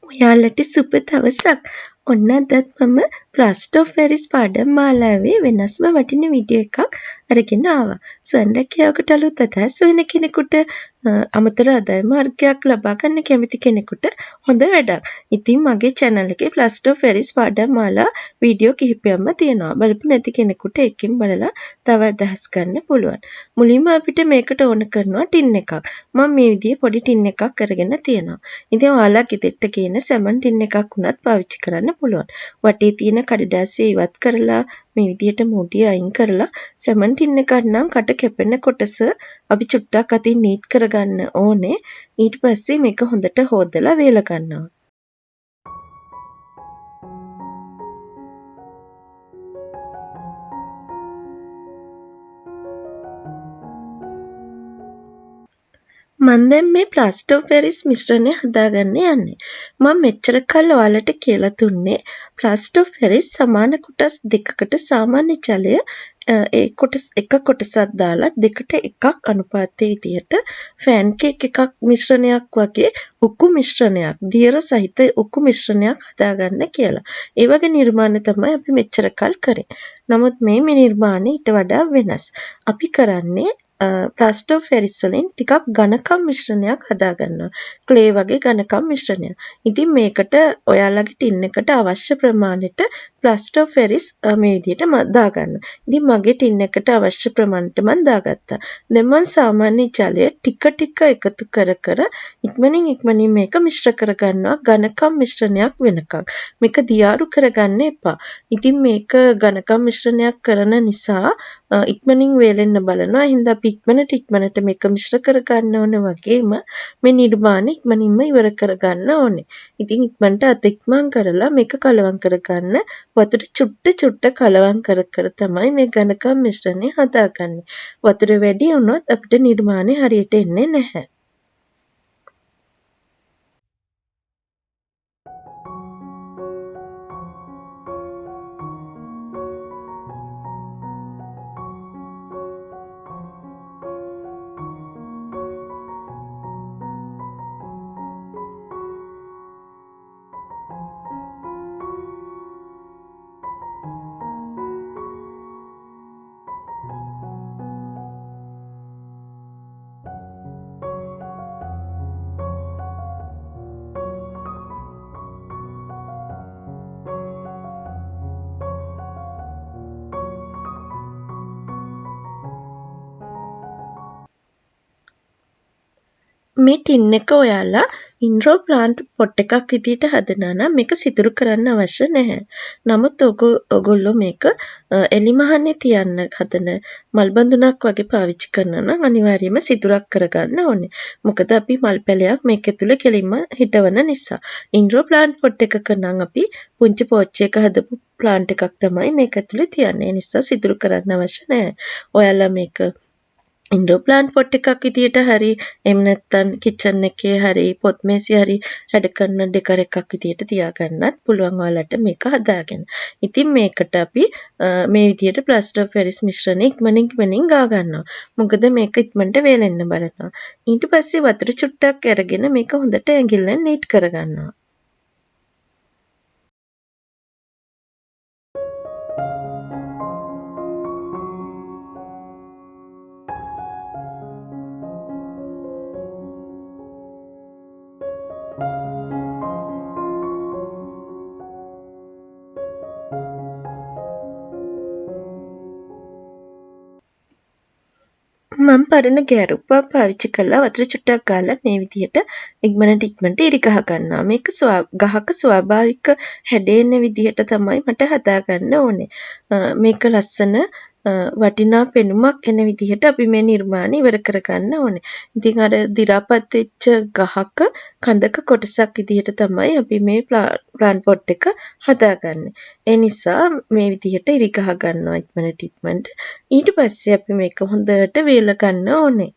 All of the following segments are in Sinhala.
ඔයාලට සුබ දවසක්. ඔන්න අදත් මම ප්ලාස්ටර් ඔෆ් පැරිස් පාඩම් මාලාවේ වෙනස්ම වටින වීඩියෝ එකක් අරගෙන ආවා. ස්වයං රැකියාවකට අලුත් අදහස් වෙන කෙනෙකුට අමතර ආදායම් මාර්ගයක් ලබා ගන්න කැමති කෙනෙකුට හොඳ වැඩක්. ඉතින් මගේ channel එකේ ප්ලාස්ටර් ඔෆ් පැරිස් පාඩම් මාලා වීඩියෝ කිහිපයක්ම තියෙනවා. බලපු නැති කෙනෙකුට එකකින් බලලා තව අදහස් ගන්න පුළුවන්. මුලින්ම අපිට මේකට ඕන කරනවා ටින් එකක්. මම මේ විදිහේ පොඩි ටින් එකක් අරගෙන තියෙනවා. ඉතින් ඔයාලා ගෙදරට ගේන සැමන් ටින් එකක් වුණත් පාවිච්චි කරන්න පුළුවන්. වටේ තියෙන කඩදාසිය ඉවත් කරලා මේ විදිහට මුඩිය අයින් කරලා සැමන් ටින් එකක් නම් කට කැපෙන කොටස අපි චුට්ටක් අතින් නීට් කරගන්න ඕනේ. ඊට පස්සේ මේක හොඳට හොදලා වේල ගන්නවා. මම දැන් මේ ප්ලාස්ටර් ඔෆ් පැරිස් මිශ්‍රණය හදාගන්න යන්නේ. මම මෙච්චර කල් ඔයාලට කියලා දුන්නේ ප්ලාස්ටර් ඔෆ් පැරිස් සමාන කොටස් දෙකකට සාමාන්‍ය ජලය එක කොටසක් දාලා 2:1 අනුපාතයේ විදියට ෆෑන් කේක් එකක් මිශ්‍රණයක් වගේ උක්කු මිශ්‍රණයක් දියර සහිත උක්කු මිශ්‍රණයක් හදාගන්න කියලා. ඒ වගේ නිර්මාණ තමයි අපි මෙච්චර කල් කරේ. නමුත් මේ නිර්මාණය ඊට වඩා වෙනස්. අපි කරන්නේ ප්ලාස්ටර් ඔෆ් පැරිස් වලින් ටිකක් ඝනකම් මිශ්‍රණයක් හදාගන්නවා. ක්ලේ වගේ ඝනකම් මිශ්‍රණයක්. ඉතින් මේකට ඔයාලගේ ටින් එකට අවශ්‍ය ප්‍රමාණයට ප්ලාස්ටර් ඔෆ් පැරිස් මේ විදිහට දාගන්න. ඉතින් මගේ ටින් එකට අවශ්‍ය ප්‍රමාණයට මම දාගත්තා. දැන් මම සාමාන්‍ය ජලය ටික එකතු කර ඉක්මනින් මේක මිශ්‍ර කරගන්නවා ඝනකම් මිශ්‍රණයක් වෙනකම්. මේක දියාරු කරගන්න එපා. ඉතින් මේක ඝනකම් මිශ්‍රණයක් කරන නිසා ඉක්මනින් වේලෙන්න බලනවා. එහෙනම් අපි ඉක්මනට මේක මිශ්‍ර කරගන්න ඕන වගේම මේ නිර්මාණ ඉක්මනින්ම ඉවර කරගන්න ඕනේ. ඉතින් ඉක්මනට අත ඉක්මන් කරලා මේක කලවම් කරගන්න වතුර චුට්ට කලවම් කර තමයි මේ ඝනකම් මිශ්‍රණය හදාගන්නේ. වතුර වැඩි වුණොත් අපිට නිර්මාණය හරියට එන්නේ නැහැ. මේ ටින් එක ඔයාලා ඉන්ඩෝර් ප්ලාන්ට් පොට් එකක් විදිහට හදනවා නම් මේක සිදුරු කරන්න අවශ්‍ය නැහැ. නමුත් ඔයගොල්ලෝ මේක එලිමහනේ තියන්න හදන මල් බඳුනක් වගේ පාවිච්චි කරනවා නම් අනිවාර්යයෙන්ම සිදුරක් කරගන්න ඕනේ. මොකද අපි මල් පැලයක් මේක ඇතුලේ කෙලින්ම හිටවන නිසා. ඉන්ඩෝර් ප්ලාන්ට් පොට් එකක නම් අපි පුංචි පෝච්චි එක හදපු ප්ලාන්ට් එකක් තමයි මේක ඇතුලේ තියන්නේ. ඒ නිසා සිදුරු කරන්න අවශ්‍ය නැහැ. ඔයාලා මේක ඉන්ඩෝර් ප්ලාන්ට් පොට් එකක් විදියට හරි එහෙම නැත්නම් කිචන් එකේ හරි පොත් මේසෙ හරි හැඩ කරන ඩෙකර් එකක් විදියට තියාගන්නත් පුළුවන් ඔයාලට මේක හදාගෙන. ඉතින් මේකට අපි මේ විදියට ප්ලාස්ටර් ඔෆ් පැරිස් මිශ්‍රණය ඉක්මනින් ගා ගන්නවා. මොකද මේක ඉක්මනට වේලෙන්න බලනවා. ඊට පස්සේ වතුර චුට්ටක් අරගෙන මේක හොඳට ඇඟිල්ලෙන් නීට් කරගන්නවා. මම පරණ ගෑරුප්පක් පාවිච්චි කරලා වතුර චුට්ටක් ගාලා මේ විදිහට ඉක්මනට ඉරි ගහ ගන්නවා. මේක ගහක ස්වාභාවික හැඩ එන විදිහට තමයි මට හදාගන්න ඕනේ. මේක ලස්සන වටිනා පෙනුමක් එන විදිහට අපි මේ නිර්මාණය ඉවර කරගන්න ඕනේ. ඉතින් අර දි รา පත් වෙච්ච ගහක කඳක කොටසක් විදිහට තමයි අපි මේ ප්ලාන්ට් පොට් එක හදාගන්නේ. ඒ නිසා මේ විදිහට ඉරි ගහ ගන්නවා ඉක්මනට. ඊට පස්සේ අපි මේක හොඳට වේල ගන්න ඕනේ.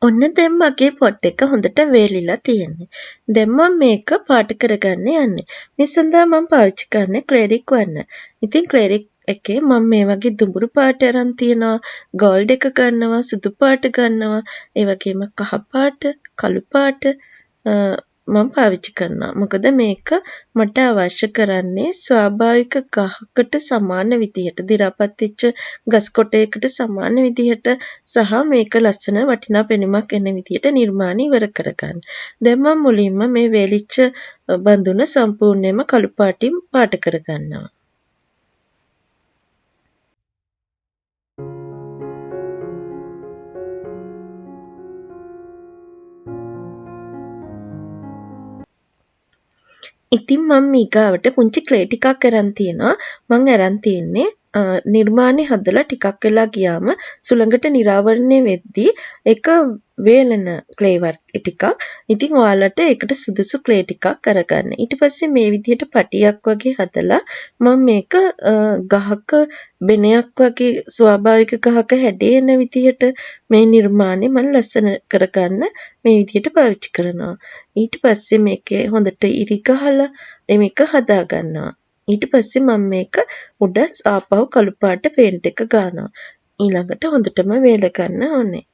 ඔන්න දැන් මගේ පොට් එක හොඳට වේලිලා තියෙන්නේ. දැන් මම මේක පාට කරගන්න යන්නේ. මේ සඳහා මම පාවිච්චි කරන්නේ ක්ලෙරික් වර්ණ. ඉතින් ක්ලෙරික් එකේ මම මේ වගේ දුඹුරු පාට අරන් තියෙනවා, ගෝල්ඩ් එක ගන්නවා, සුදු පාට ගන්නවා, ඒ වගේම කහ පාට, කළු පාට මම පාවිච්චි කරනවා. මොකද මේක මට අවශ්‍ය කරන්නේ ස්වාභාවික ගහකට සමාන විදිහට, දි รา පත් වෙච්ච ගස් කොටයකට සමාන විදිහට සහ මේක ලස්සන වටිනා පෙනුමක් එන විදිහට නිර්මාණය ඉවර කරගන්න. දැන් මම මුලින්ම මේ වේලිච්ච බඳුන සම්පූර්ණයෙන්ම කළු පාටින් පාට කරගන්නවා. ඉතින් මම ඊගාවට පුංචි ක්ලේ ටිකක් අරන් තියෙනවා. මම අරන් තියෙන්නේ නිර්මාණය හදලා ටිකක් වෙලා ගියාම සුළඟට නිරාවරණය වෙද්දී ඒක වේලන ක්ලේ ටිකක්. ඉතින් ඔයාලට ඒකට සුදුසු ක්ලේ ටිකක් අරගන්න. ඊට පස්සේ මේ විදිහට පටියක් වගේ හදලා මම මේක ගහක බෙනයක් වගේ ස්වාභාවික ගහක හැඩේ එන විදිහට මේ නිර්මාණය මම ලස්සන කරගන්න මේ විදිහට පාවිච්චි කරනවා. ඊට පස්සේ මේකේ හොඳට ඉරි ගහලා මේක හදා ගන්නවා. ඊට පස්සේ මම මේක උඩ ආපහු කළු පාට පේන්ට් එක ගන්නවා. ඊළඟට හොඳටම වේල ගන්න ඕනේ.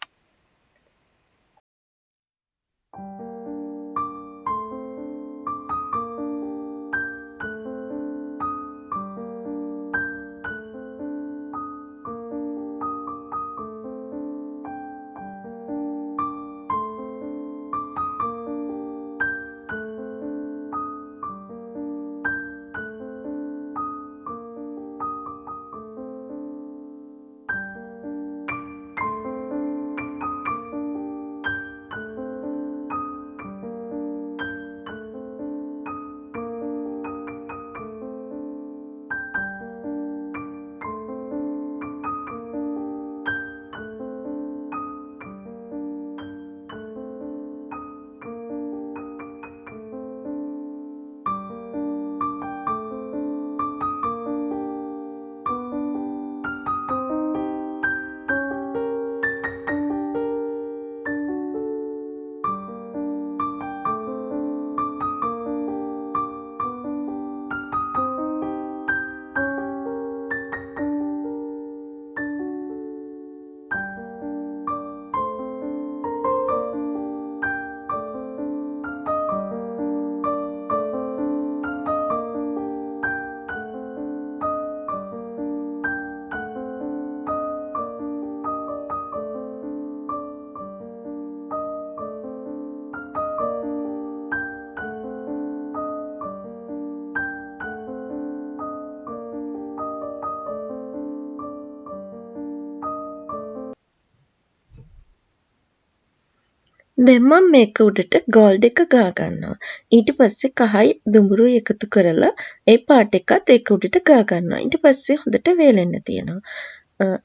දැන් මම මේක උඩට ගෝල්ඩ් එක ගා ගන්නවා. ඊට පස්සේ කහයි දුඹුරුයි එකතු කරලා ඒ පාට එකත් ඒක උඩට ගා ගන්නවා. ඊට පස්සේ හොඳට වේලෙන්න තියෙනවා.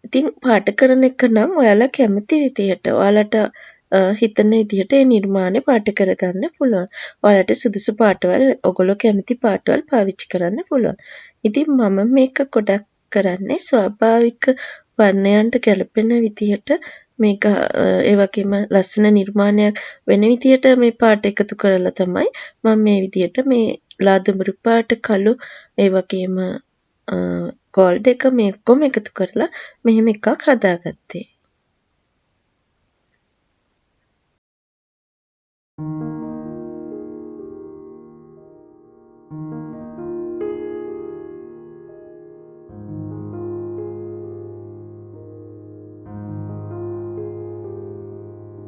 ඉතින් පාට කරන එක නම් ඔයාලා කැමති විදිහට ඔයාලට හිතන විදිහට ඒ නිර්මාණය පාට කරගන්න පුළුවන්. ඔයාලට සුදුසු පාටවල් ඔයගොල්ලෝ කැමති පාටවල් පාවිච්චි කරන්න පුළුවන්. ඉතින් මම මේක ගොඩක් කරන්නේ ස්වාභාවික වර්ණයන්ට ගැලපෙන විදිහට මේක ඒ වගේම ලස්සන නිර්මාණයක් වෙන විදිහට මේ පාට එකතු කරලා තමයි මම මේ විදිහට මේ ලාදුඹුරු පාට කළු ඒ වගේම ගෝල්ඩ් එක මේ ඔක්කොම එකතු කරලා මෙහෙම එකක් හදාගත්තේ.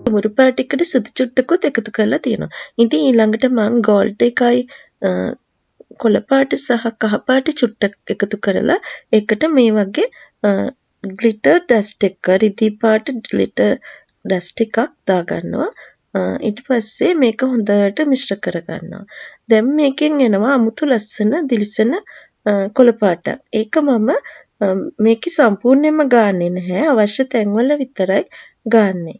දුඹුරු පාට එකට සුදු චුට්ටකුත් එකතු කරලා තියෙනවා. ඉතින් ඊළඟට මම ගෝල්ඩ් එකයි කොළ පාට සහ කහ පාට චුට්ටක් එකතු කරලා ඒකට මේ වගේ ග්ලිටර් ඩස්ට් එක රිදී පාට ග්ලිටර් ඩස්ට් එකක් දාගන්නවා. ඊට පස්සේ මේක හොඳට මිශ්‍ර කරගන්නවා. දැන් මේකෙන් එනවා අමුතු ලස්සන දිලිසෙන කොළ පාටක්. ඒක මම මේකේ සම්පූර්ණයෙන්ම ගාන්නේ නැහැ. අවශ්‍ය තැන්වල විතරයි ගාන්නේ.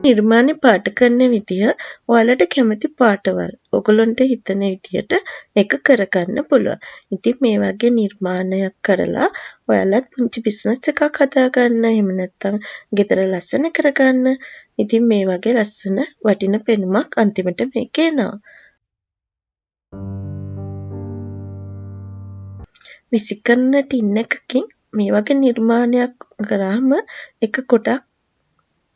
නිර්මාණය පාට කරන විදිහ ඔයාලට කැමති පාටවල් ඔයගොල්ලන්ට හිතන විදියට ඒක කරගන්න පුළුවන්. ඉතින් මේ වගේ නිර්මාණයක් කරලා ඔයාලත් පුංචි බිස්නස් එකක් හදාගන්න. එහෙම නැත්නම් ගෙදර ලස්සන කරගන්න. ඉතින් මේ වගේ ලස්සන වටින පෙනුමක් අන්තිමට මේකේ එනවා. විසිකරන ටින් එකකින් මේ වගේ නිර්මාණයක් කරාම එක ගොඩක්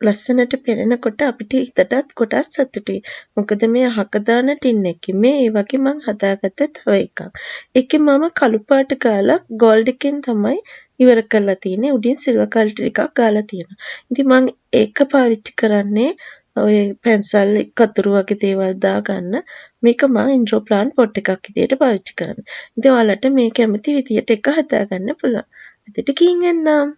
ලස්සනට පෙනෙනකොට අපිට හිතටත් ගොඩක් සතුටුයි. මොකද මේ අහක දාන ටින් එකේ මේ ඒ වගේ මං හදාගත්ත තව එකක්. ඒකේ මම කළු පාට ගාලා ගෝල්ඩ් එකෙන් තමයි ඉවර කරලා තියෙන්නේ. උඩින් සිල්වර් කලර් ටිකක් ගාලා තියෙනවා. ඉතින් මං ඒක පාවිච්චි කරන්නේ ඔය පැන්සල් කතුරු වගේ දේවල් දාගන්න. මේක මං ඉන්ඩෝර් ප්ලාන්ට් පොට් එකක් විදියට පාවිච්චි කරන්නේ. ඉතින් ඔයාලට මේ කැමති විදියට එක හදාගන්න පුළුවන්. අදට ගිහින් එන්නම්.